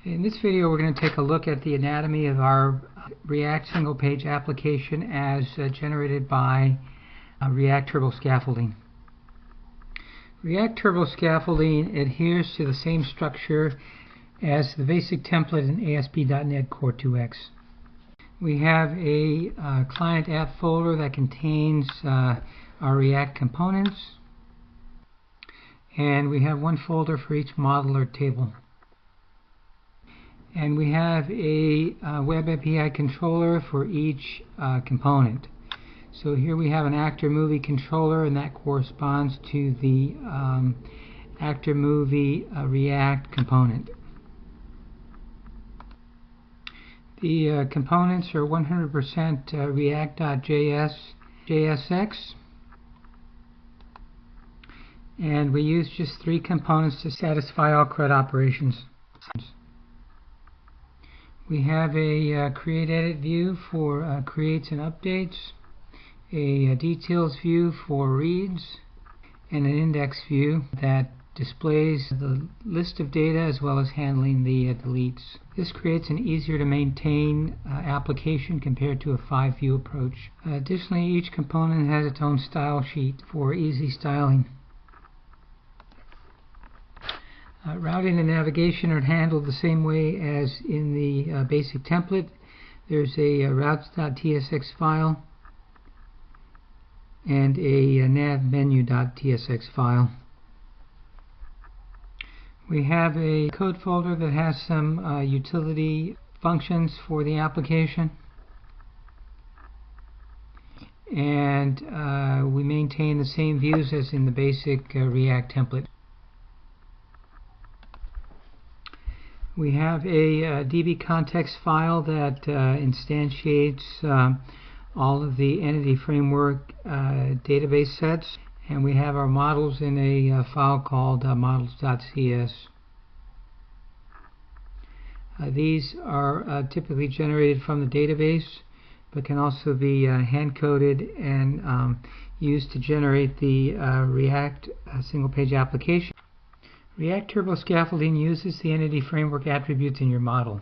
In this video we're going to take a look at the anatomy of our React single page application as generated by React Turbo Scaffolding. React Turbo Scaffolding adheres to the same structure as the basic template in ASP.NET Core 2X. We have a client app folder that contains our React components, and we have one folder for each model or table. And we have a Web API controller for each component. So here we have an actor movie controller, and that corresponds to the actor movie React component. The components are 100% React.js JSX, and we use just 3 components to satisfy all CRUD operations. We have a create edit view for creates and updates, a details view for reads, and an index view that displays the list of data as well as handling the deletes. This creates an easier to maintain application compared to a 5-view approach. Additionally, each component has its own style sheet for easy styling. Routing and navigation are handled the same way as in the basic template. There's a routes.tsx file and a navmenu.tsx file. We have a code folder that has some utility functions for the application, and we maintain the same views as in the basic React template. We have a DB context file that instantiates all of the entity framework database sets, and we have our models in a file called models.cs. These are typically generated from the database, but can also be hand-coded and used to generate the React single-page application. React Turbo Scaffolding uses the entity framework attributes in your model.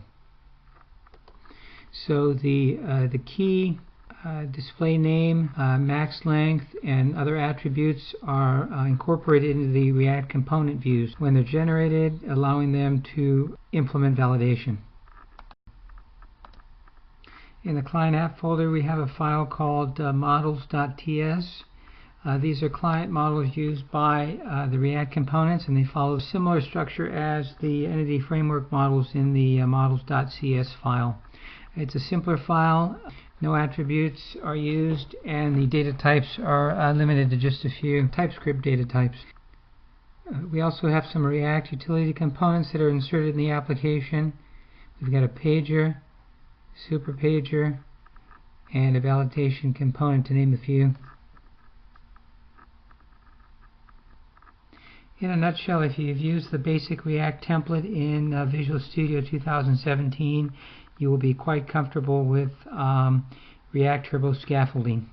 So the key, display name, max length, and other attributes are incorporated into the React component views when they're generated, allowing them to implement validation. In the client app folder we have a file called models.ts. These are client models used by the React components, and they follow a similar structure as the entity framework models in the models.cs file. It's a simpler file, no attributes are used, and the data types are limited to just a few TypeScript data types. We also have some React utility components that are inserted in the application. We've got a pager, super pager, and a validation component, to name a few. In a nutshell, if you've used the basic React template in Visual Studio 2017, you will be quite comfortable with React Turbo Scaffolding.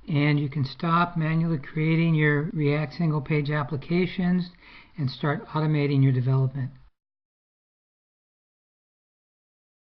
And you can stop manually creating your React single-page applications and start automating your development.